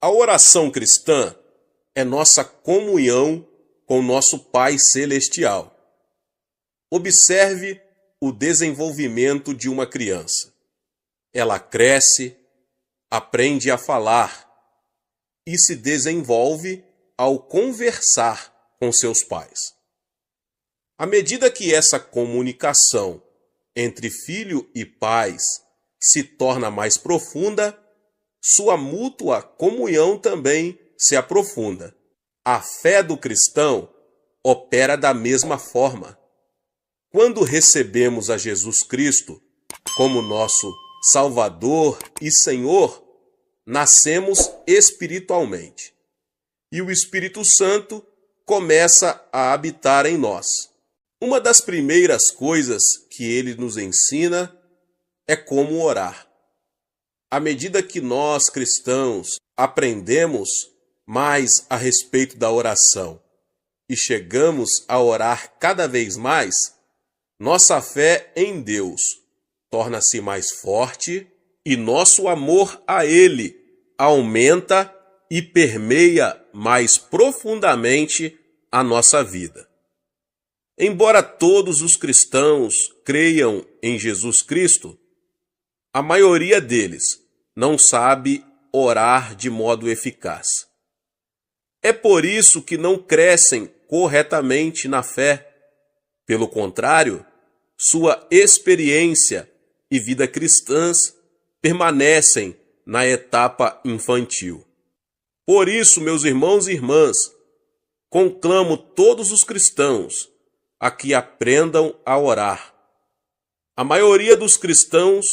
A oração cristã é nossa comunhão com nosso Pai Celestial. Observe o desenvolvimento de uma criança. Ela cresce, aprende a falar e se desenvolve ao conversar com seus pais. À medida que essa comunicação entre filho e pais se torna mais profunda, sua mútua comunhão também se aprofunda. A fé do cristão opera da mesma forma. Quando recebemos a Jesus Cristo como nosso Salvador e Senhor, nascemos espiritualmente. E o Espírito Santo começa a habitar em nós. Uma das primeiras coisas que ele nos ensina é como orar. À medida que nós, cristãos, aprendemos mais a respeito da oração e chegamos a orar cada vez mais, nossa fé em Deus torna-se mais forte e nosso amor a Ele aumenta e permeia mais profundamente a nossa vida. Embora todos os cristãos creiam em Jesus Cristo, a maioria deles não sabe orar de modo eficaz. É por isso que não crescem corretamente na fé. Pelo contrário, sua experiência e vida cristãs permanecem na etapa infantil. Por isso, meus irmãos e irmãs, conclamo todos os cristãos a que aprendam a orar. A maioria dos cristãos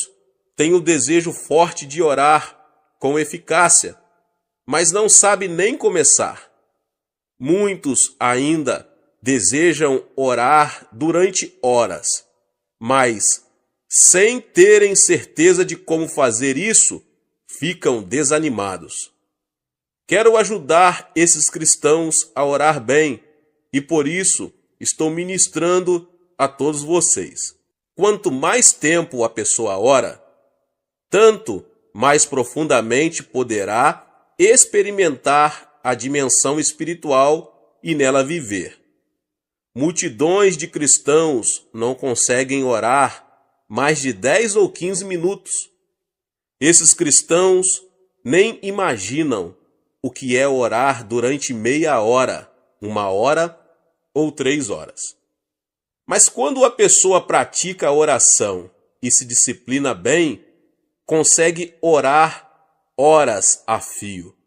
tem o desejo forte de orar com eficácia, mas não sabe nem começar. Muitos ainda desejam orar durante horas, mas, sem terem certeza de como fazer isso, ficam desanimados. Quero ajudar esses cristãos a orar bem e, por isso, estou ministrando a todos vocês. Quanto mais tempo a pessoa ora, tanto mais profundamente poderá experimentar a dimensão espiritual e nela viver. Multidões de cristãos não conseguem orar mais de 10 ou 15 minutos. Esses cristãos nem imaginam o que é orar durante meia hora, 1 hora ou 3 horas. Mas quando a pessoa pratica a oração e se disciplina bem, consegue orar horas a fio.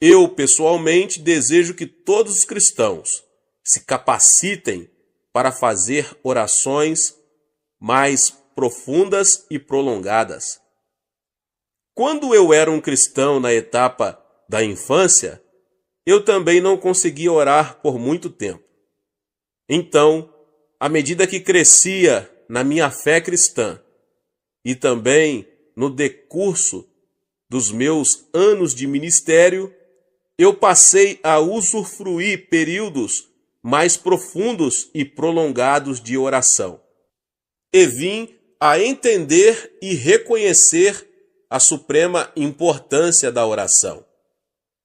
Eu, pessoalmente, desejo que todos os cristãos se capacitem para fazer orações mais profundas e prolongadas. Quando eu era um cristão na etapa da infância, eu também não conseguia orar por muito tempo. Então, à medida que crescia na minha fé cristã e também no decurso dos meus anos de ministério, eu passei a usufruir períodos mais profundos e prolongados de oração. E vim a entender e reconhecer a suprema importância da oração.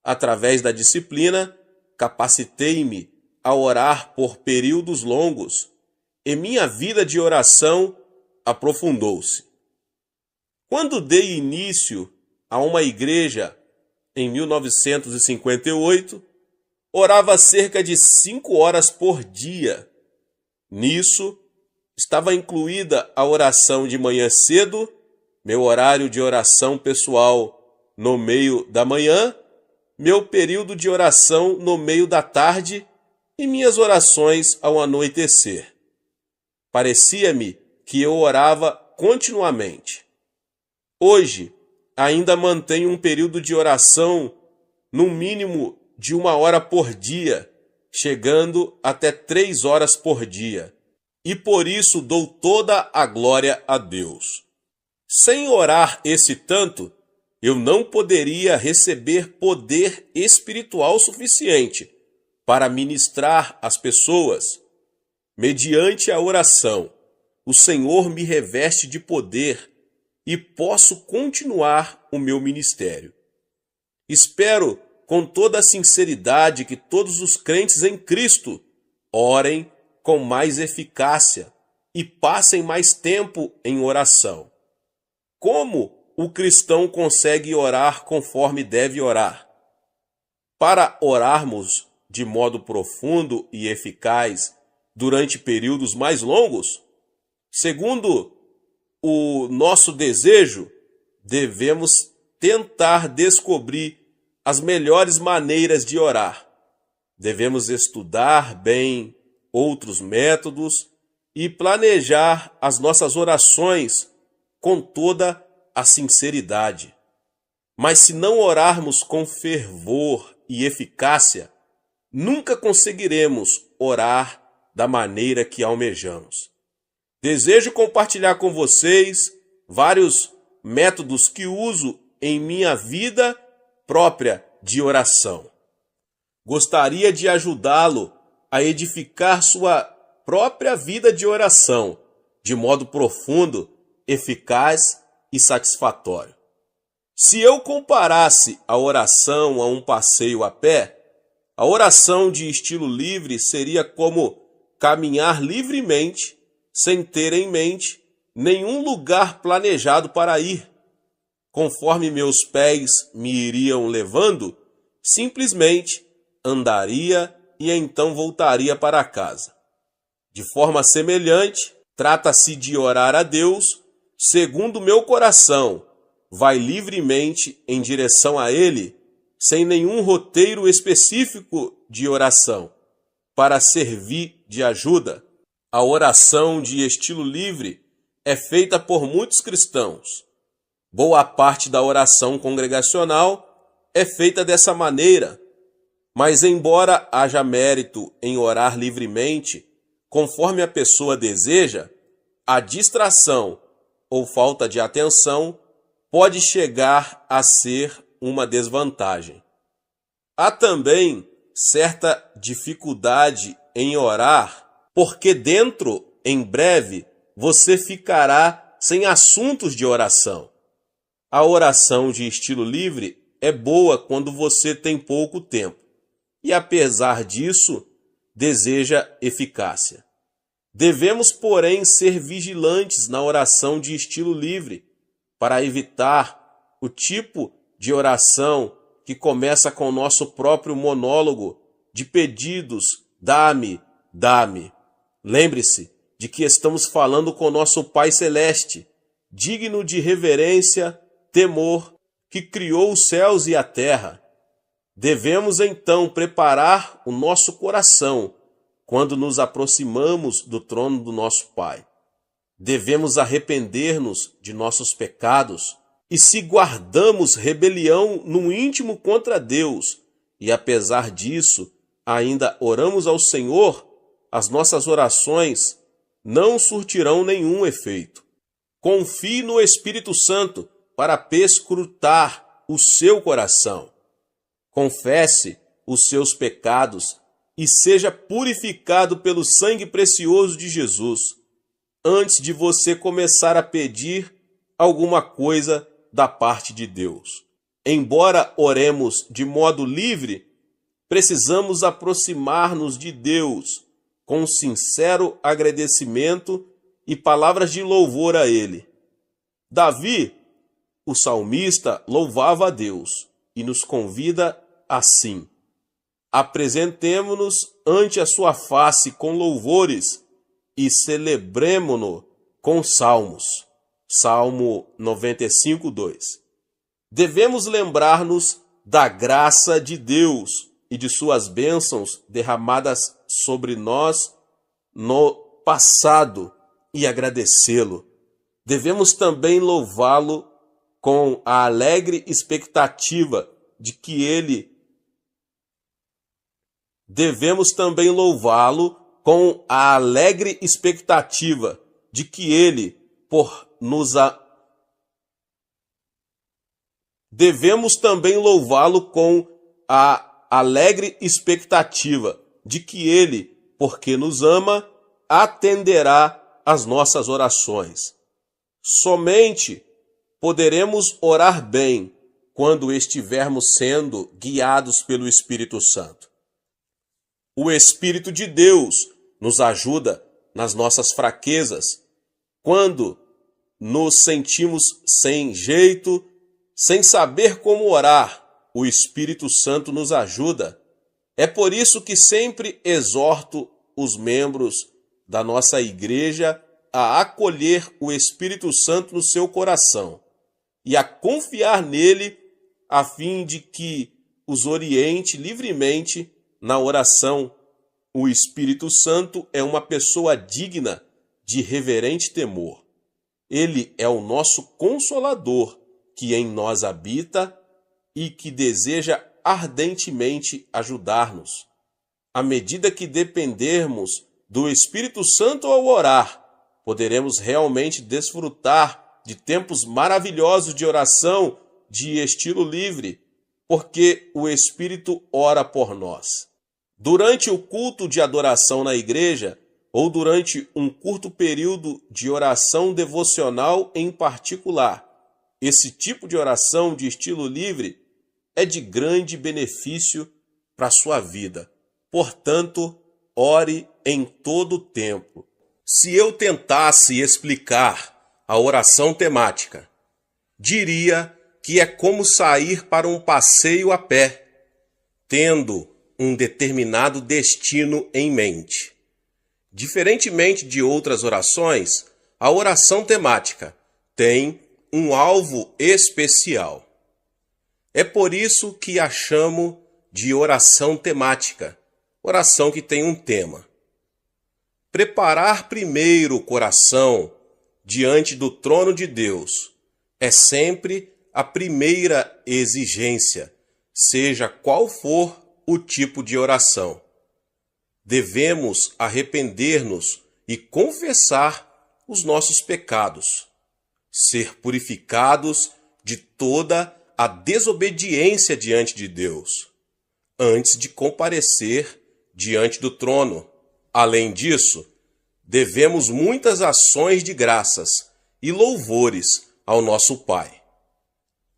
Através da disciplina, capacitei-me a orar por períodos longos e minha vida de oração aprofundou-se. Quando dei início a uma igreja em 1958, orava cerca de 5 horas por dia. Nisso, estava incluída a oração de manhã cedo, meu horário de oração pessoal no meio da manhã, meu período de oração no meio da tarde e minhas orações ao anoitecer. Parecia-me que eu orava continuamente. Hoje, ainda mantenho um período de oração no mínimo de 1 hora por dia, chegando até 3 horas por dia. E por isso dou toda a glória a Deus. Sem orar esse tanto, eu não poderia receber poder espiritual suficiente para ministrar às pessoas. Mediante a oração, o Senhor me reveste de poder e posso continuar o meu ministério. Espero com toda a sinceridade que todos os crentes em Cristo orem com mais eficácia e passem mais tempo em oração. Como o cristão consegue orar conforme deve orar? Para orarmos de modo profundo e eficaz durante períodos mais longos, segundo o nosso desejo, devemos tentar descobrir as melhores maneiras de orar. Devemos estudar bem outros métodos e planejar as nossas orações com toda a sinceridade. Mas se não orarmos com fervor e eficácia, nunca conseguiremos orar da maneira que almejamos. Desejo compartilhar com vocês vários métodos que uso em minha vida própria de oração. Gostaria de ajudá-lo a edificar sua própria vida de oração de modo profundo, eficaz e satisfatório. Se eu comparasse a oração a um passeio a pé, a oração de estilo livre seria como caminhar livremente, sem ter em mente nenhum lugar planejado para ir. Conforme meus pés me iriam levando, simplesmente andaria e então voltaria para casa. De forma semelhante, trata-se de orar a Deus segundo meu coração, vai livremente em direção a Ele, sem nenhum roteiro específico de oração, para servir de ajuda. A oração de estilo livre é feita por muitos cristãos. Boa parte da oração congregacional é feita dessa maneira, mas embora haja mérito em orar livremente, conforme a pessoa deseja, a distração ou falta de atenção pode chegar a ser uma desvantagem. Há também certa dificuldade em orar, porque em breve, você ficará sem assuntos de oração. A oração de estilo livre é boa quando você tem pouco tempo e, apesar disso, deseja eficácia. Devemos, porém, ser vigilantes na oração de estilo livre para evitar o tipo de oração que começa com o nosso próprio monólogo de pedidos: dá-me, dá-me. Lembre-se de que estamos falando com nosso Pai Celeste, digno de reverência, temor, que criou os céus e a terra. Devemos então preparar o nosso coração quando nos aproximamos do trono do nosso Pai. Devemos arrepender-nos de nossos pecados e, se guardamos rebelião no íntimo contra Deus e, apesar disso, ainda oramos ao Senhor, as nossas orações não surtirão nenhum efeito. Confie no Espírito Santo para perscrutar o seu coração. Confesse os seus pecados e seja purificado pelo sangue precioso de Jesus, antes de você começar a pedir alguma coisa da parte de Deus. Embora oremos de modo livre, precisamos aproximar-nos de Deus com sincero agradecimento e palavras de louvor a Ele. Davi, o salmista, louvava a Deus e nos convida assim: apresentemo-nos ante a sua face com louvores e celebremo-no com salmos. Salmo 95, 2. Devemos lembrar-nos da graça de Deus e de suas bênçãos derramadas sobre nós no passado e agradecê-lo. Devemos também louvá-lo com a alegre expectativa de que Ele porque nos ama, atenderá às nossas orações. Somente poderemos orar bem quando estivermos sendo guiados pelo Espírito Santo. O Espírito de Deus nos ajuda nas nossas fraquezas, quando nos sentimos sem jeito, sem saber como orar. O Espírito Santo nos ajuda. É por isso que sempre exorto os membros da nossa igreja a acolher o Espírito Santo no seu coração e a confiar nele, a fim de que os oriente livremente na oração. O Espírito Santo é uma pessoa digna de reverente temor. Ele é o nosso Consolador, que em nós habita e que deseja ardentemente ajudar-nos. À medida que dependermos do Espírito Santo ao orar, poderemos realmente desfrutar de tempos maravilhosos de oração de estilo livre, porque o Espírito ora por nós. Durante o culto de adoração na igreja, ou durante um curto período de oração devocional em particular, esse tipo de oração de estilo livre é de grande benefício para a sua vida. Portanto, ore em todo o tempo. Se eu tentasse explicar a oração temática, diria que é como sair para um passeio a pé, tendo um determinado destino em mente. Diferentemente de outras orações, a oração temática tem um alvo especial. É por isso que a chamo de oração temática, oração que tem um tema. Preparar primeiro o coração diante do trono de Deus é sempre a primeira exigência, seja qual for o tipo de oração. Devemos arrepender-nos e confessar os nossos pecados, ser purificados de toda a desobediência diante de Deus, antes de comparecer diante do trono. Além disso, devemos muitas ações de graças e louvores ao nosso Pai.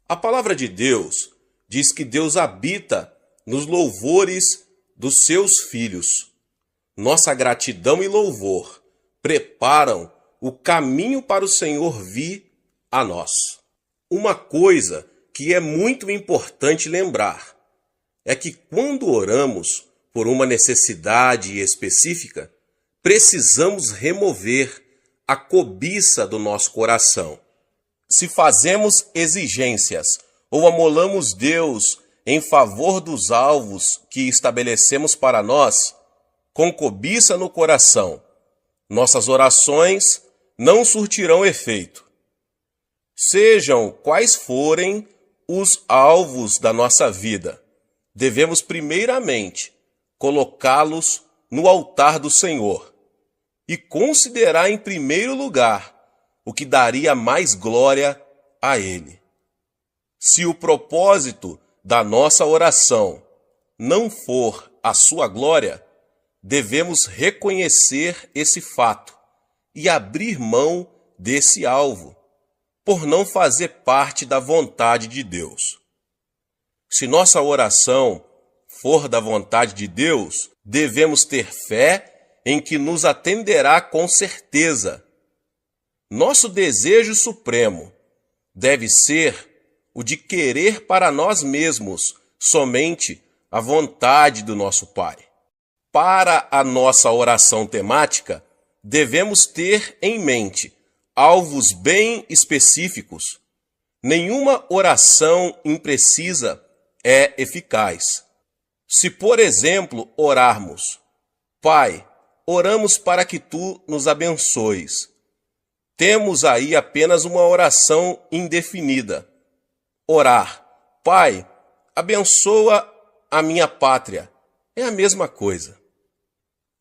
A palavra de Deus diz que Deus habita nos louvores dos seus filhos. Nossa gratidão e louvor preparam o caminho para o Senhor vir a nós. Uma coisa que é muito importante lembrar é que quando oramos por uma necessidade específica, precisamos remover a cobiça do nosso coração. Se fazemos exigências ou amolamos Deus em favor dos alvos que estabelecemos para nós, com cobiça no coração, nossas orações não surtirão efeito. Sejam quais forem os alvos da nossa vida, devemos primeiramente colocá-los no altar do Senhor e considerar em primeiro lugar o que daria mais glória a Ele. Se o propósito da nossa oração não for a sua glória, devemos reconhecer esse fato e abrir mão desse alvo, por não fazer parte da vontade de Deus. Se nossa oração for da vontade de Deus, devemos ter fé em que nos atenderá com certeza. Nosso desejo supremo deve ser o de querer para nós mesmos somente a vontade do nosso Pai. Para a nossa oração temática, devemos ter em mente alvos bem específicos. Nenhuma oração imprecisa é eficaz. Se, por exemplo, orarmos: Pai, oramos para que Tu nos abençoes, temos aí apenas uma oração indefinida. Orar: Pai, abençoa a minha pátria, é a mesma coisa.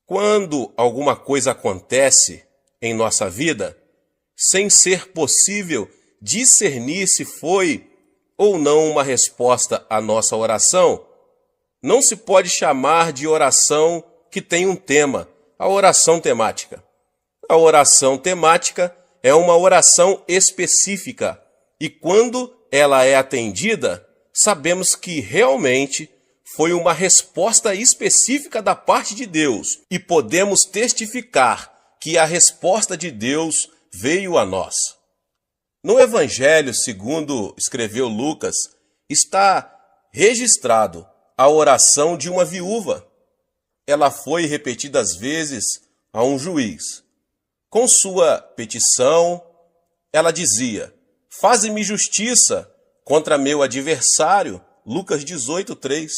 Quando alguma coisa acontece em nossa vida, sem ser possível discernir se foi ou não uma resposta à nossa oração, não se pode chamar de oração que tem um tema, a oração temática. A oração temática é uma oração específica e quando ela é atendida, sabemos que realmente foi uma resposta específica da parte de Deus e podemos testificar que a resposta de Deus veio a nós. No Evangelho, segundo escreveu Lucas, está registrado a oração de uma viúva. Ela foi repetidas vezes a um juiz. Com sua petição, ela dizia: faze-me justiça contra meu adversário, Lucas 18:3.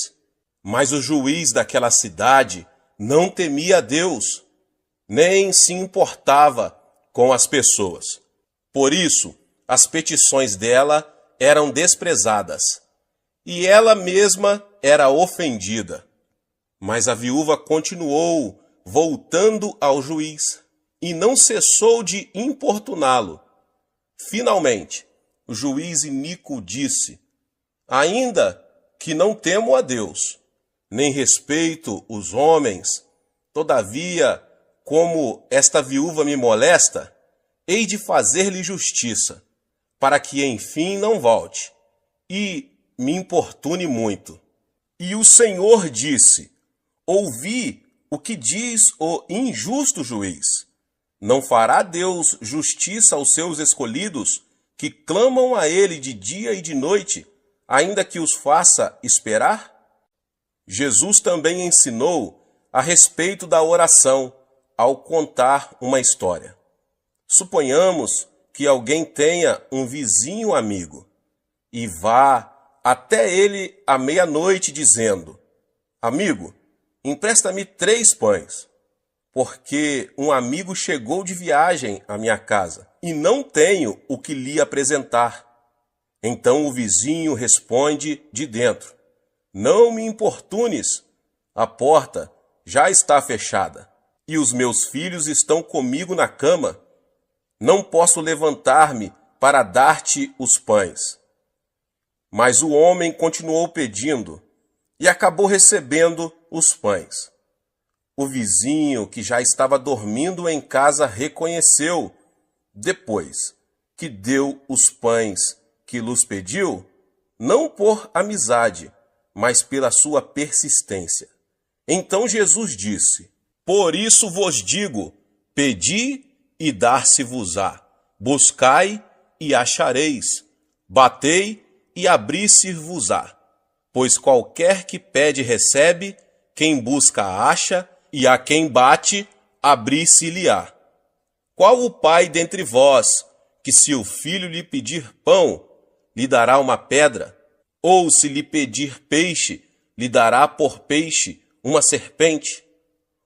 Mas o juiz daquela cidade não temia a Deus, nem se importava com as pessoas. Por isso, as petições dela eram desprezadas, e ela mesma era ofendida. Mas a viúva continuou voltando ao juiz, e não cessou de importuná-lo. Finalmente, o juiz iníquo disse: ainda que não temo a Deus, nem respeito os homens, todavia, como esta viúva me molesta, hei de fazer-lhe justiça, para que enfim não volte, e me importune muito. E o Senhor disse: ouvi o que diz o injusto juiz. Não fará Deus justiça aos seus escolhidos, que clamam a ele de dia e de noite, ainda que os faça esperar? Jesus também ensinou a respeito da oração ao contar uma história. Suponhamos que alguém tenha um vizinho amigo e vá até ele à meia-noite dizendo: amigo, empresta-me 3 pães, porque um amigo chegou de viagem à minha casa e não tenho o que lhe apresentar. Então o vizinho responde de dentro: não me importunes, a porta já está fechada e os meus filhos estão comigo na cama. Não posso levantar-me para dar-te os pães. Mas o homem continuou pedindo e acabou recebendo os pães. O vizinho, que já estava dormindo em casa, reconheceu, depois que deu os pães que lhes pediu, não por amizade, mas pela sua persistência. Então Jesus disse: por isso vos digo, pedi e dar-se-vos-á, buscai e achareis, batei e abrir-se-vos-á. Pois qualquer que pede recebe, quem busca acha, e a quem bate abrir-se-lhe-á. Qual o pai dentre vós, que se o filho lhe pedir pão, lhe dará uma pedra? Ou se lhe pedir peixe, lhe dará por peixe uma serpente?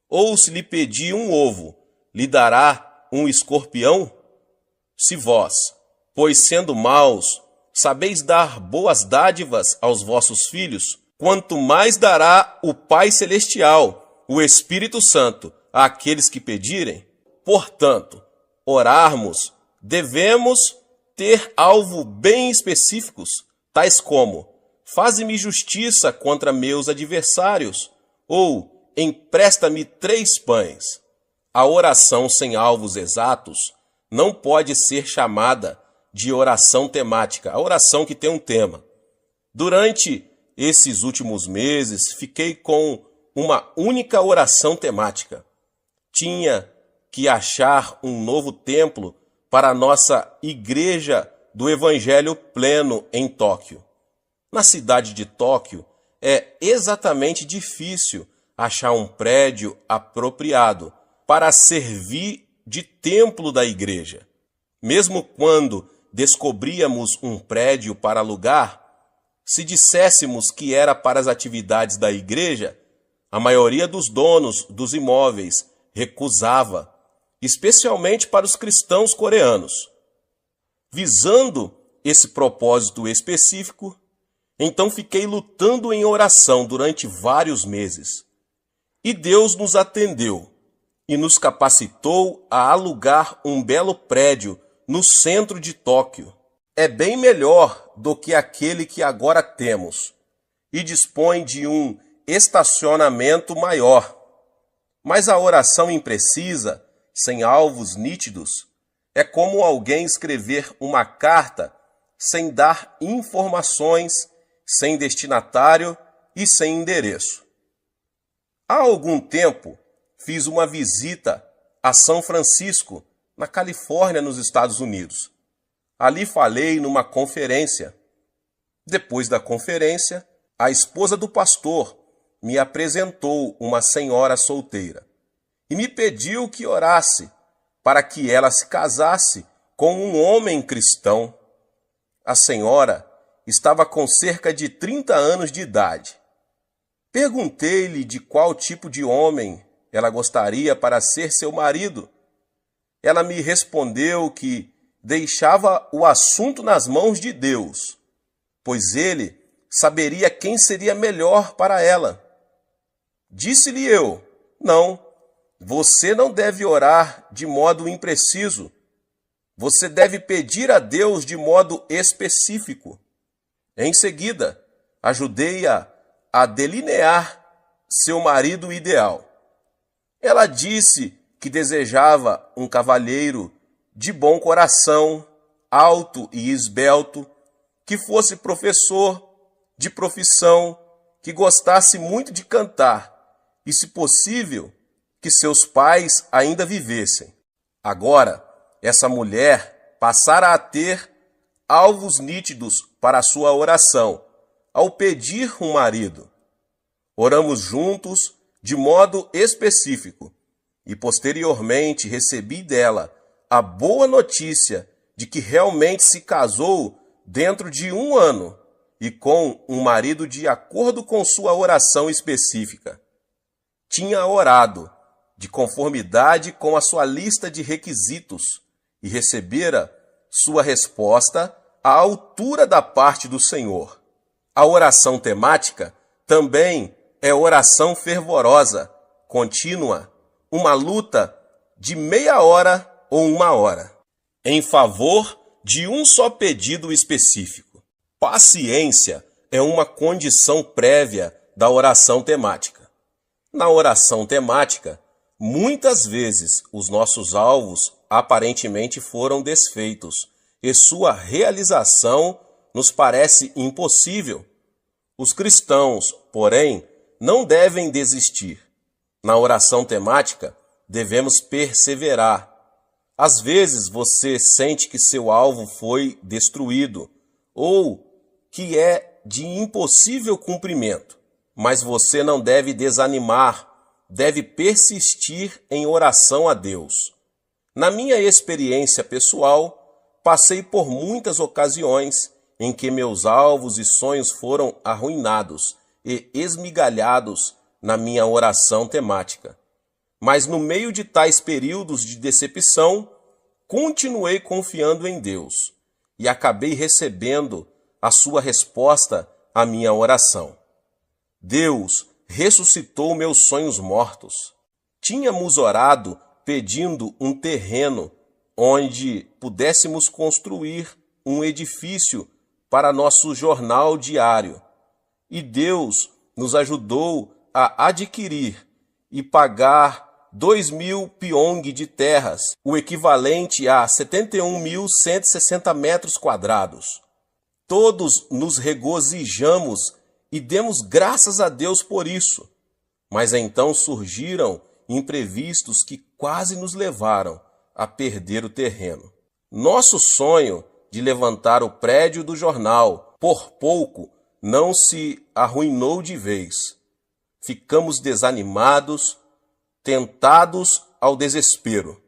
Ou se lhe pedir um ovo, lhe dará um escorpião? Se vós, pois sendo maus, sabeis dar boas dádivas aos vossos filhos, quanto mais dará o Pai Celestial, o Espírito Santo, àqueles que pedirem? Portanto, orarmos, devemos ter alvo bem específicos, tais como: faze-me justiça contra meus adversários, ou empresta-me 3 pães. A oração sem alvos exatos não pode ser chamada de oração temática, a oração que tem um tema. Durante esses últimos meses, fiquei com uma única oração temática. Tinha que achar um novo templo para a nossa Igreja do Evangelho Pleno em Tóquio. Na cidade de Tóquio, é exatamente difícil achar um prédio apropriado para servir de templo da igreja. Mesmo quando descobríamos um prédio para alugar, se disséssemos que era para as atividades da igreja, a maioria dos donos dos imóveis recusava, especialmente para os cristãos coreanos. Visando esse propósito específico, então fiquei lutando em oração durante vários meses. E Deus nos atendeu e nos capacitou a alugar um belo prédio no centro de Tóquio. É bem melhor do que aquele que agora temos e dispõe de um estacionamento maior. Mas a oração imprecisa, sem alvos nítidos, é como alguém escrever uma carta sem dar informações sem destinatário e sem endereço. Há algum tempo, fiz uma visita a São Francisco, na Califórnia, nos Estados Unidos. Ali falei numa conferência. Depois da conferência, a esposa do pastor me apresentou uma senhora solteira e me pediu que orasse para que ela se casasse com um homem cristão. A senhora estava com cerca de 30 anos de idade. Perguntei-lhe de qual tipo de homem ela gostaria para ser seu marido. Ela me respondeu que deixava o assunto nas mãos de Deus, pois ele saberia quem seria melhor para ela. Disse-lhe eu: não, você não deve orar de modo impreciso. Você deve pedir a Deus de modo específico. Em seguida, ajudei-a a delinear seu marido ideal. Ela disse que desejava um cavalheiro de bom coração, alto e esbelto, que fosse professor de profissão, que gostasse muito de cantar e, se possível, que seus pais ainda vivessem. Agora, essa mulher passara a ter alvos nítidos para a sua oração, ao pedir um marido. Oramos juntos de modo específico e posteriormente recebi dela a boa notícia de que realmente se casou dentro de 1 ano e com um marido de acordo com sua oração específica. Tinha orado de conformidade com a sua lista de requisitos e recebera sua resposta à altura da parte do Senhor. A oração temática também é oração fervorosa, contínua, uma luta de meia hora ou 1 hora, em favor de um só pedido específico. Paciência é uma condição prévia da oração temática. Na oração temática, muitas vezes os nossos alvos aparentemente foram desfeitos e sua realização nos parece impossível. Os cristãos, porém, não devem desistir. Na oração temática, devemos perseverar. Às vezes você sente que seu alvo foi destruído ou que é de impossível cumprimento, mas você não deve desanimar, deve persistir em oração a Deus. Na minha experiência pessoal, passei por muitas ocasiões em que meus alvos e sonhos foram arruinados e esmigalhados na minha oração temática. Mas no meio de tais períodos de decepção, continuei confiando em Deus e acabei recebendo a sua resposta à minha oração. Deus ressuscitou meus sonhos mortos. Tínhamos orado pedindo um terreno onde pudéssemos construir um edifício para nosso jornal diário. E Deus nos ajudou a adquirir e pagar 2.000 piong de terras, o equivalente a 71.160 metros quadrados. Todos nos regozijamos e demos graças a Deus por isso. Mas então surgiram imprevistos que quase nos levaram a perder o terreno. Nosso sonho de levantar o prédio do jornal, por pouco, não se arruinou de vez. Ficamos desanimados, tentados ao desespero.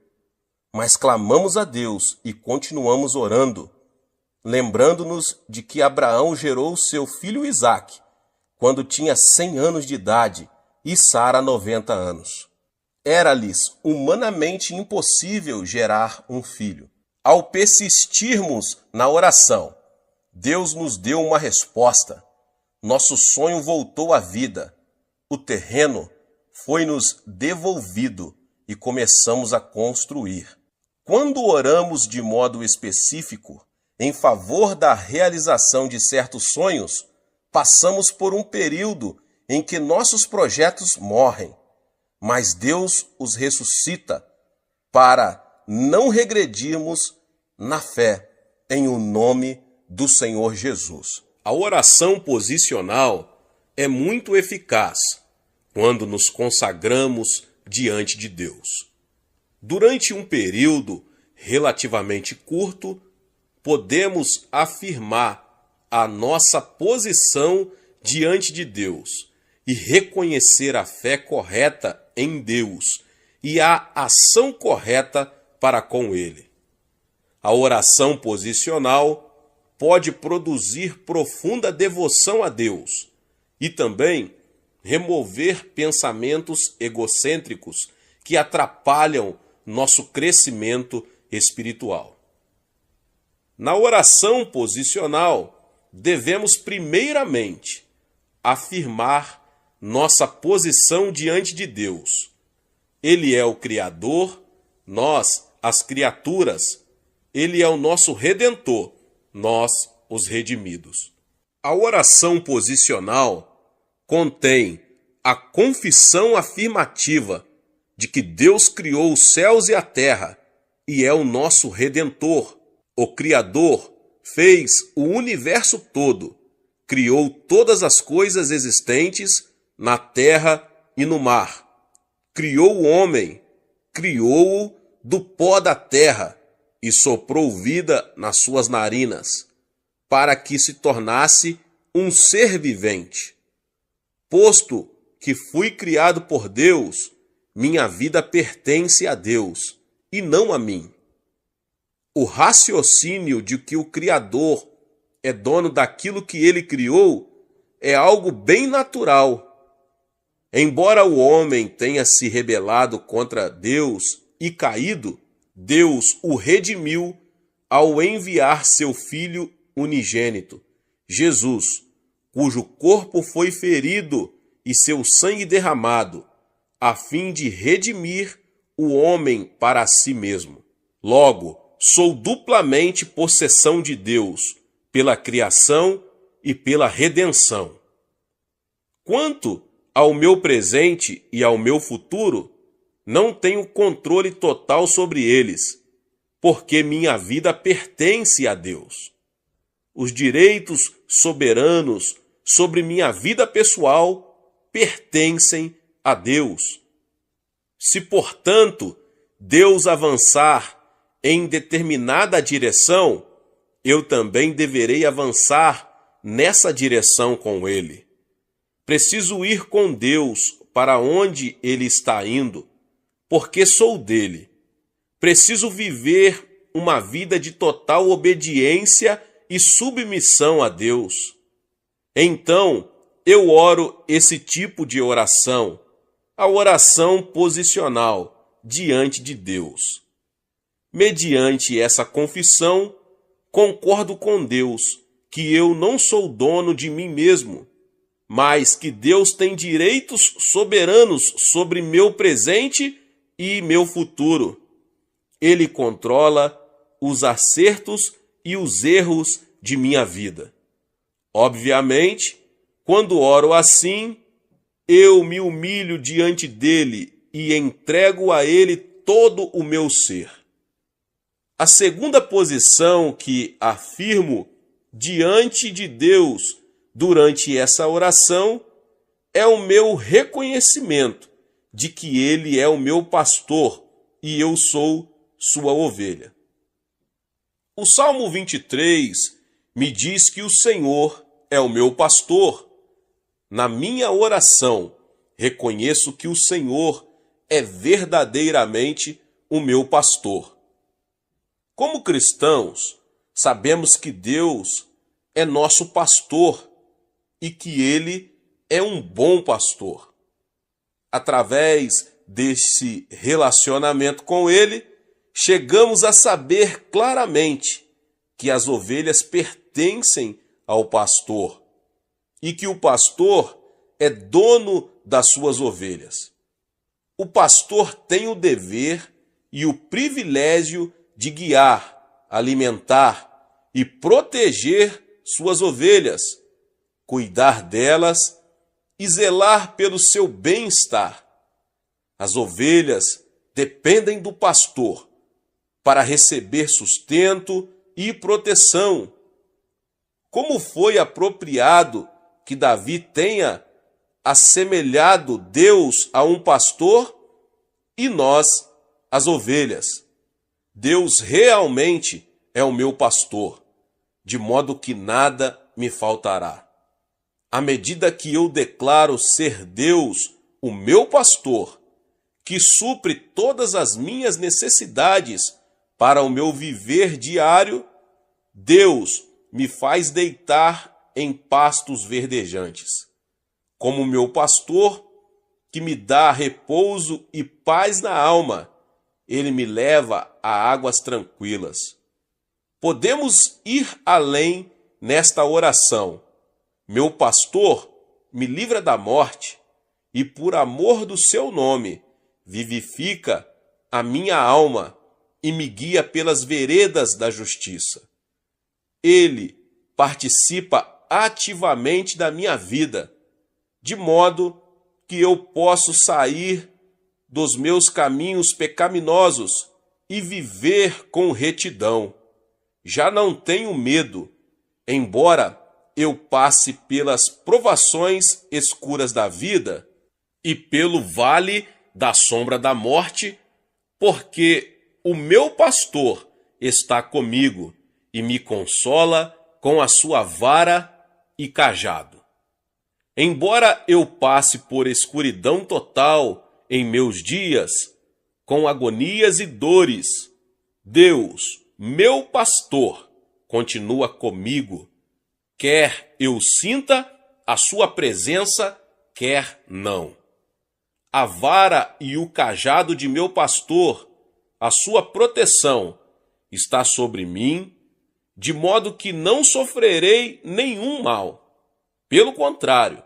Mas clamamos a Deus e continuamos orando, lembrando-nos de que Abraão gerou seu filho Isaque quando tinha 100 anos de idade e Sara 90 anos. Era-lhes humanamente impossível gerar um filho. Ao persistirmos na oração, Deus nos deu uma resposta. Nosso sonho voltou à vida. O terreno foi-nos devolvido e começamos a construir. Quando oramos de modo específico em favor da realização de certos sonhos, passamos por um período em que nossos projetos morrem, mas Deus os ressuscita para não regredirmos na fé em o nome do Senhor Jesus. A oração posicional é muito eficaz quando nos consagramos diante de Deus. Durante um período relativamente curto, podemos afirmar a nossa posição diante de Deus e reconhecer a fé correta em Deus e a ação correta para com Ele. A oração posicional pode produzir profunda devoção a Deus e também remover pensamentos egocêntricos que atrapalham nosso crescimento espiritual. Na oração posicional, devemos primeiramente afirmar nossa posição diante de Deus. Ele é o Criador, nós, as criaturas. Ele é o nosso Redentor, nós, os redimidos. A oração posicional contém a confissão afirmativa de que Deus criou os céus e a terra e é o nosso Redentor. O Criador fez o universo todo, criou todas as coisas existentes na terra e no mar. Criou o homem, criou-o do pó da terra e soprou vida nas suas narinas, para que se tornasse um ser vivente. Posto que fui criado por Deus, minha vida pertence a Deus e não a mim. O raciocínio de que o Criador é dono daquilo que ele criou é algo bem natural. Embora o homem tenha se rebelado contra Deus e caído, Deus o redimiu ao enviar seu Filho unigênito, Jesus, cujo corpo foi ferido e seu sangue derramado, a fim de redimir o homem para si mesmo. Logo, sou duplamente possessão de Deus, pela criação e pela redenção. Quanto ao meu presente e ao meu futuro, não tenho controle total sobre eles, porque minha vida pertence a Deus. Os direitos soberanos sobre minha vida pessoal pertencem a Deus. Se, portanto, Deus avançar em determinada direção, eu também deverei avançar nessa direção com Ele. Preciso ir com Deus para onde Ele está indo, porque sou dele. Preciso viver uma vida de total obediência e submissão a Deus. Então, eu oro esse tipo de oração, a oração posicional diante de Deus. Mediante essa confissão, concordo com Deus que eu não sou dono de mim mesmo, mas que Deus tem direitos soberanos sobre meu presente e meu futuro. Ele controla os acertos e os erros de minha vida. Obviamente, quando oro assim, eu me humilho diante dele e entrego a ele todo o meu ser. A segunda posição que afirmo diante de Deus durante essa oração é o meu reconhecimento de que Ele é o meu pastor e eu sou sua ovelha. O Salmo 23 me diz que o Senhor é o meu pastor. Na minha oração, reconheço que o Senhor é verdadeiramente o meu pastor. Como cristãos, sabemos que Deus é nosso pastor e que Ele é um bom pastor. Através desse relacionamento com Ele, chegamos a saber claramente que as ovelhas pertencem ao pastor e que o pastor é dono das suas ovelhas. O pastor tem o dever e o privilégio de guiar, alimentar e proteger suas ovelhas, cuidar delas e zelar pelo seu bem-estar. As ovelhas dependem do pastor para receber sustento e proteção. como foi apropriado que Davi tenha assemelhado Deus a um pastor e nós as ovelhas. Deus realmente é o meu pastor, de modo que nada me faltará. À medida que eu declaro ser Deus o meu pastor, que supre todas as minhas necessidades para o meu viver diário, Deus me faz deitar em pastos verdejantes. Como meu pastor, que me dá repouso e paz na alma, ele me leva a águas tranquilas. Podemos ir além nesta oração. Meu pastor me livra da morte e, por amor do seu nome, vivifica a minha alma e me guia pelas veredas da justiça. Ele participa ativamente da minha vida, de modo que eu posso sair dos meus caminhos pecaminosos e viver com retidão. Já não tenho medo, embora eu passe pelas provações escuras da vida e pelo vale da sombra da morte, porque o meu pastor está comigo e me consola com a sua vara e cajado. Embora eu passe por escuridão total em meus dias, com agonias e dores, Deus, meu pastor, continua comigo, quer eu sinta a sua presença, quer não. A vara e o cajado de meu pastor, a sua proteção, está sobre mim, de modo que não sofrerei nenhum mal. Pelo contrário,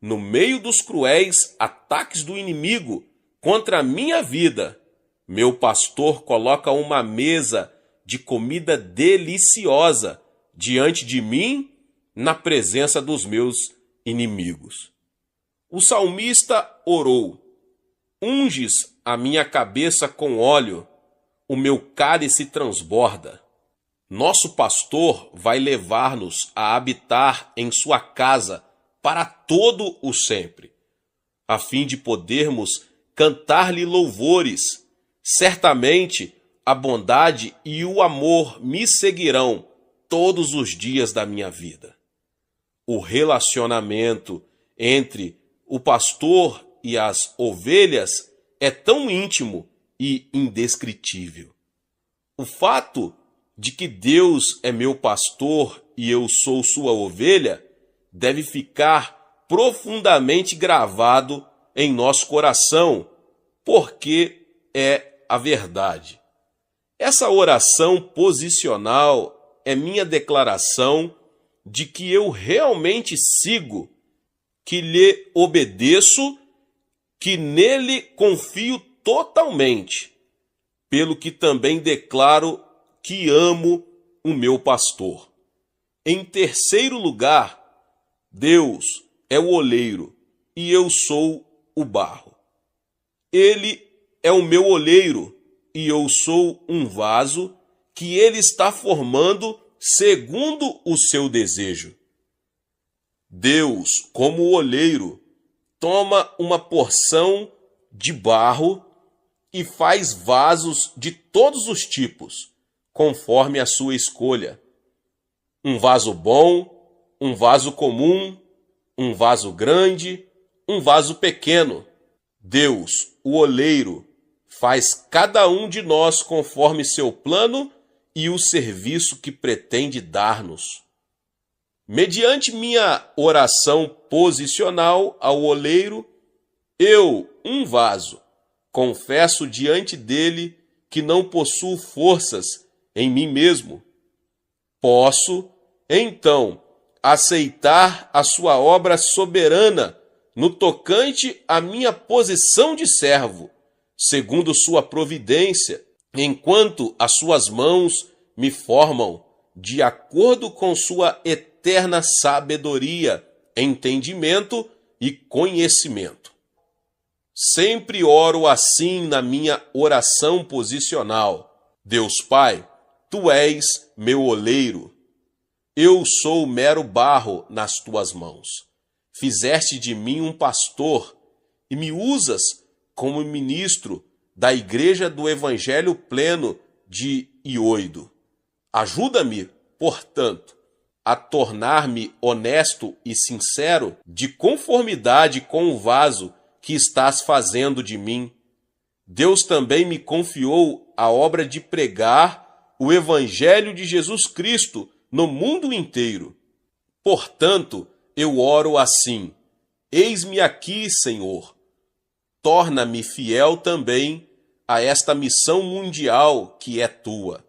no meio dos cruéis ataques do inimigo contra a minha vida, meu pastor coloca uma mesa de comida deliciosa diante de mim, na presença dos meus inimigos. O salmista orou: unges a minha cabeça com óleo, o meu cálice transborda. Nosso pastor vai levar-nos a habitar em sua casa para todo o sempre, a fim de podermos cantar-lhe louvores. Certamente a bondade e o amor me seguirão todos os dias da minha vida. O relacionamento entre o pastor e as ovelhas é tão íntimo e indescritível. O fato de que Deus é meu pastor e eu sou sua ovelha deve ficar profundamente gravado em nosso coração, porque é a verdade. Essa oração posicional é minha declaração de que eu realmente sigo, que lhe obedeço, que nele confio totalmente, pelo que também declaro que amo o meu pastor. Em terceiro lugar, Deus é o oleiro e eu sou o barro. Ele é o meu oleiro e eu sou um vaso que ele está formando segundo o seu desejo. Deus, como o oleiro, toma uma porção de barro e faz vasos de todos os tipos, conforme a sua escolha. Um vaso bom, um vaso comum, um vaso grande, um vaso pequeno. Deus, o oleiro, faz cada um de nós conforme seu plano e o serviço que pretende dar-nos. Mediante minha oração posicional ao oleiro, eu, um vaso, confesso diante dele que não possuo forças em mim mesmo. Posso, então, aceitar a sua obra soberana no tocante à minha posição de servo, segundo sua providência, enquanto as suas mãos me formam de acordo com sua eterna sabedoria, entendimento e conhecimento. Sempre oro assim na minha oração posicional: Deus Pai, Tu és meu oleiro. Eu sou mero barro nas tuas mãos. Fizeste de mim um pastor e me usas como ministro da igreja do Evangelho pleno de Ioido. Ajuda-me, portanto, a tornar-me honesto e sincero, de conformidade com o vaso que estás fazendo de mim. Deus também me confiou a obra de pregar o Evangelho de Jesus Cristo no mundo inteiro. Portanto, eu oro assim: eis-me aqui, Senhor. Torna-me fiel também a esta missão mundial que é tua.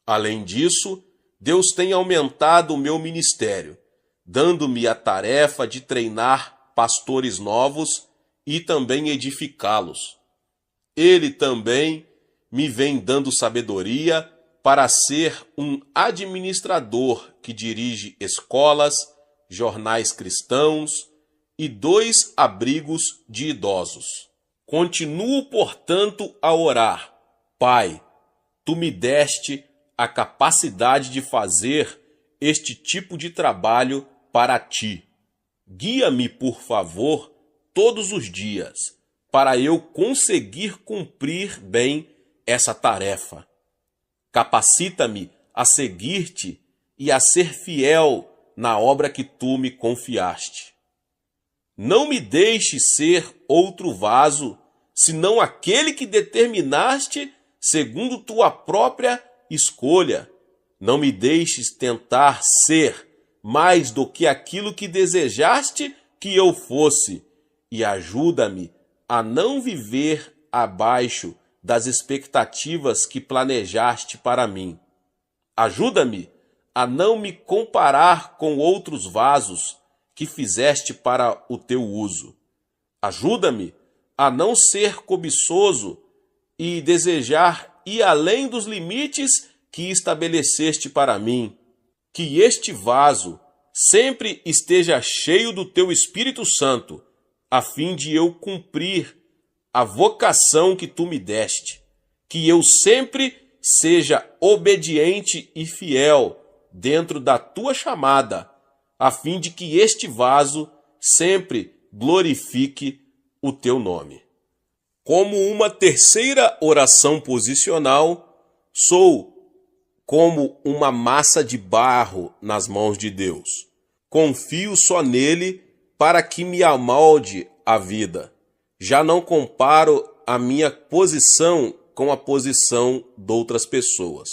Além disso, Deus tem aumentado o meu ministério, dando-me a tarefa de treinar pastores novos e também edificá-los. Ele também me vem dando sabedoria para ser um administrador que dirige escolas, jornais cristãos e 2 abrigos de idosos. Continuo, portanto, a orar: Pai, tu me deste a capacidade de fazer este tipo de trabalho para ti. Guia-me, por favor, todos os dias, para eu conseguir cumprir bem essa tarefa. Capacita-me a seguir-te e a ser fiel na obra que tu me confiaste. Não me deixes ser outro vaso, senão aquele que determinaste segundo tua própria escolha. Não me deixes tentar ser mais do que aquilo que desejaste que eu fosse, e ajuda-me a não viver abaixo das expectativas que planejaste para mim. Ajuda-me a não me comparar com outros vasos que fizeste para o teu uso. Ajuda-me a não ser cobiçoso e desejar ir além dos limites que estabeleceste para mim. Que este vaso sempre esteja cheio do teu Espírito Santo, a fim de eu cumprir a vocação que tu me deste. Que eu sempre seja obediente e fiel dentro da tua chamada, a fim de que este vaso sempre glorifique o teu nome. Como uma terceira oração posicional, sou como uma massa de barro nas mãos de Deus. Confio só nele para que me amolde a vida. Já não comparo a minha posição com a posição de outras pessoas.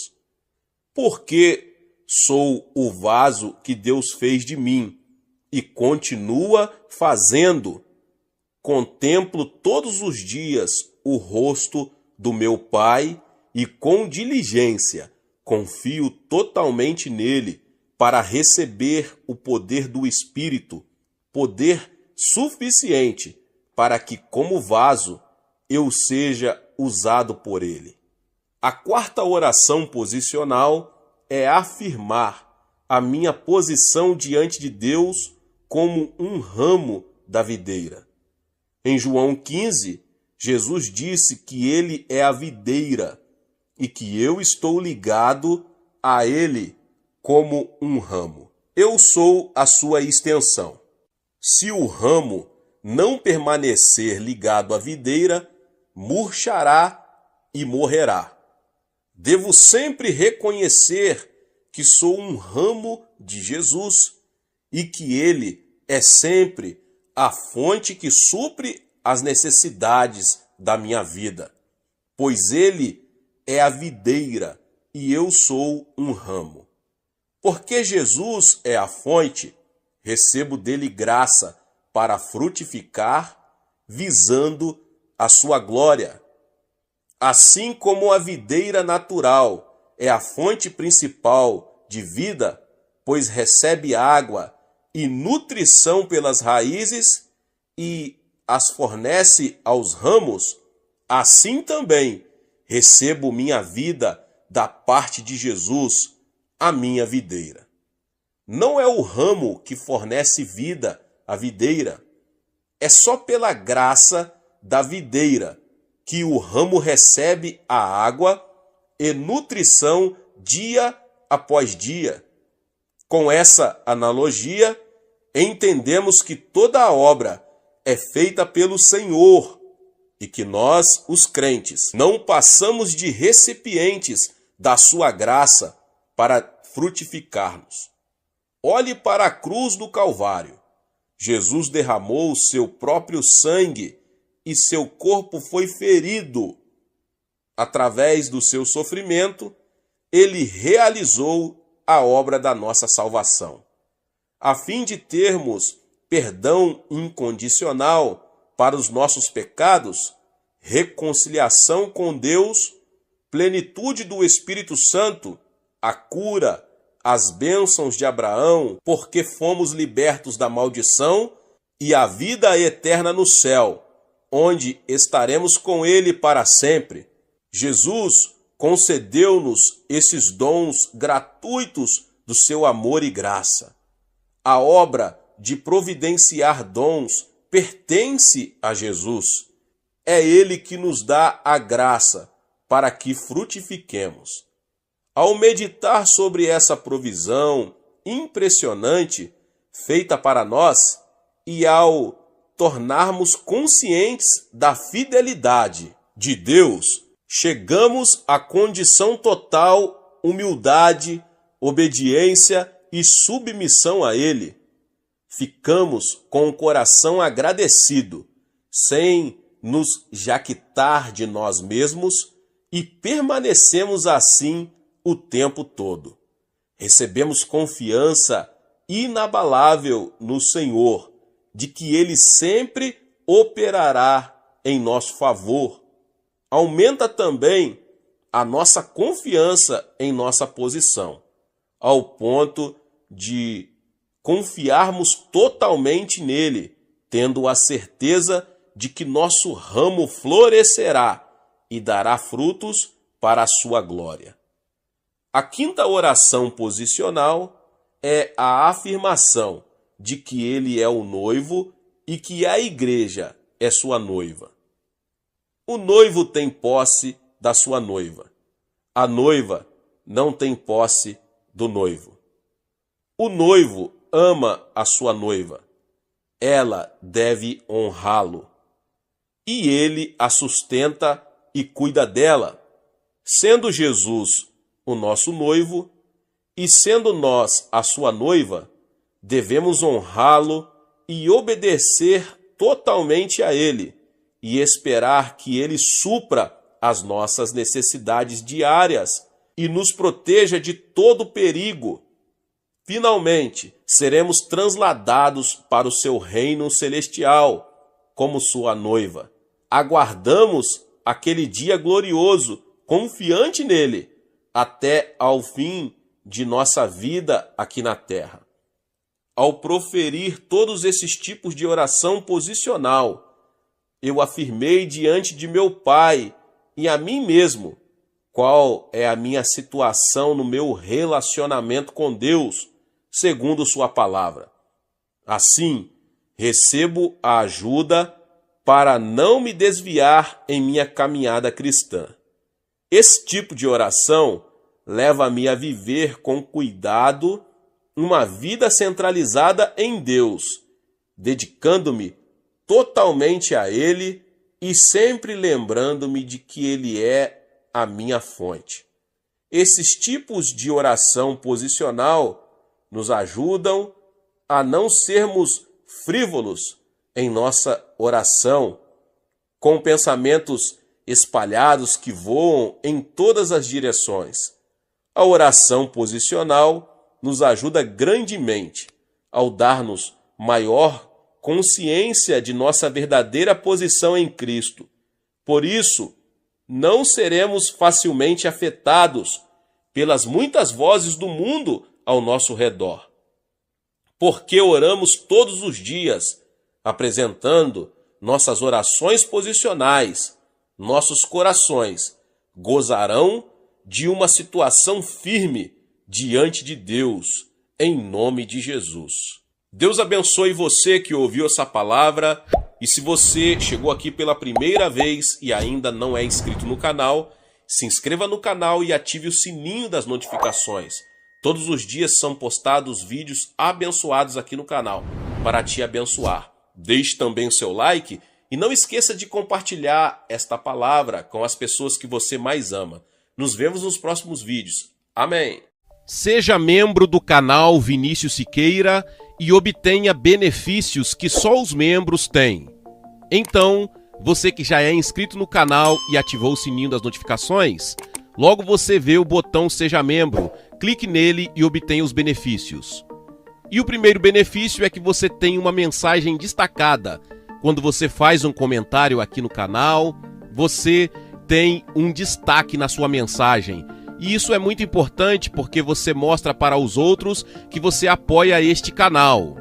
Porque sou o vaso que Deus fez de mim e continua fazendo. Contemplo todos os dias o rosto do meu Pai e com diligência confio totalmente nele para receber o poder do Espírito, poder suficiente para que, como vaso, eu seja usado por ele. A quarta oração posicional é afirmar a minha posição diante de Deus como um ramo da videira. Em João 15, Jesus disse que ele é a videira e que eu estou ligado a ele como um ramo. Eu sou a sua extensão. Se o ramo não permanecer ligado à videira, murchará e morrerá. Devo sempre reconhecer que sou um ramo de Jesus e que ele é sempre a fonte que supre as necessidades da minha vida, pois ele é a videira e eu sou um ramo. Porque Jesus é a fonte, recebo dele graça para frutificar, visando a sua glória. Assim como a videira natural é a fonte principal de vida, pois recebe água e nutrição pelas raízes e as fornece aos ramos, assim também recebo minha vida da parte de Jesus, a minha videira. Não é o ramo que fornece vida à videira, é só pela graça da videira que o ramo recebe a água e nutrição dia após dia. Com essa analogia, entendemos que toda a obra é feita pelo Senhor e que nós, os crentes, não passamos de recipientes da sua graça para frutificarmos. Olhe para a cruz do Calvário. Jesus derramou o seu próprio sangue e seu corpo foi ferido. Através do seu sofrimento, ele realizou a obra da nossa salvação. A fim de termos perdão incondicional para os nossos pecados, reconciliação com Deus, plenitude do Espírito Santo, a cura, as bênçãos de Abraão, porque fomos libertos da maldição, e a vida eterna no céu, onde estaremos com ele para sempre. Jesus concedeu-nos esses dons gratuitos do seu amor e graça. A obra de providenciar dons pertence a Jesus. É ele que nos dá a graça para que frutifiquemos. Ao meditar sobre essa provisão impressionante feita para nós e ao tornarmos conscientes da fidelidade de Deus, chegamos à condição total humildade, obediência e submissão a Ele. Ficamos com o coração agradecido, sem nos jactar de nós mesmos e permanecemos assim o tempo todo. Recebemos confiança inabalável no Senhor, de que Ele sempre operará em nosso favor. Aumenta também a nossa confiança em nossa posição, ao ponto de confiarmos totalmente nele, tendo a certeza de que nosso ramo florescerá e dará frutos para a sua glória. A quinta oração posicional é a afirmação de que ele é o noivo e que a igreja é sua noiva. O noivo tem posse da sua noiva. A noiva não tem posse do noivo. O noivo ama a sua noiva. Ela deve honrá-lo. E ele a sustenta e cuida dela, sendo Jesus o nosso noivo e sendo nós a sua noiva, devemos honrá-lo e obedecer totalmente a ele e esperar que ele supra as nossas necessidades diárias e nos proteja de todo perigo. Finalmente, seremos transladados para o seu reino celestial, como sua noiva. Aguardamos aquele dia glorioso, confiante nele, até ao fim de nossa vida aqui na terra. Ao proferir todos esses tipos de oração posicional, eu afirmei diante de meu Pai e a mim mesmo qual é a minha situação no meu relacionamento com Deus, segundo sua palavra. Assim, recebo a ajuda para não me desviar em minha caminhada cristã. Esse tipo de oração leva-me a viver com cuidado uma vida centralizada em Deus, dedicando-me totalmente a Ele e sempre lembrando-me de que Ele é a minha fonte. Esses tipos de oração posicional nos ajudam a não sermos frívolos em nossa oração, com pensamentos espalhados que voam em todas as direções. A oração posicional nos ajuda grandemente ao dar-nos maior consciência de nossa verdadeira posição em Cristo. Por isso, não seremos facilmente afetados pelas muitas vozes do mundo ao nosso redor. Porque oramos todos os dias, apresentando nossas orações posicionais, nossos corações gozarão de uma situação firme diante de Deus, em nome de Jesus. Deus abençoe você que ouviu essa palavra, e se você chegou aqui pela primeira vez e ainda não é inscrito no canal, se inscreva no canal e ative o sininho das notificações, Todos os dias são postados vídeos abençoados aqui no canal, para te abençoar. Deixe também o seu like e não esqueça de compartilhar esta palavra com as pessoas que você mais ama. Nos vemos nos próximos vídeos. Amém. Seja membro do canal Vinícius Siqueira e obtenha benefícios que só os membros têm. Então, você que já é inscrito no canal e ativou o sininho das notificações, logo você vê o botão Seja Membro, clique nele e obtenha os benefícios. E o primeiro benefício é que você tem uma mensagem destacada. Quando você faz um comentário aqui no canal, você tem um destaque na sua mensagem. E isso é muito importante porque você mostra para os outros que você apoia este canal.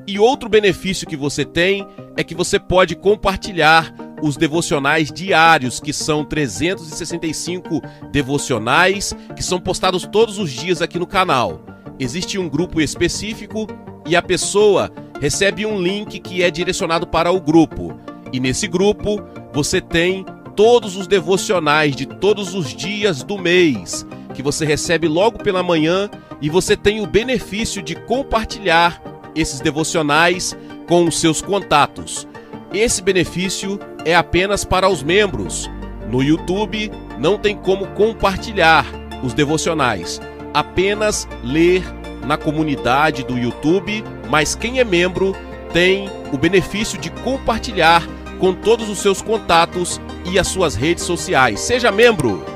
E outro benefício que você tem é que você pode compartilhar os devocionais diários, que são 365 devocionais, que são postados todos os dias aqui no canal. Existe um grupo específico e a pessoa recebe um link que é direcionado para o grupo. E nesse grupo você tem todos os devocionais de todos os dias do mês, que você recebe logo pela manhã, e você tem o benefício de compartilhar esses devocionais com os seus contatos. Esse benefício é apenas para os membros. No YouTube não tem como compartilhar os devocionais, apenas ler na comunidade do YouTube, mas quem é membro tem o benefício de compartilhar com todos os seus contatos e as suas redes sociais. Seja membro!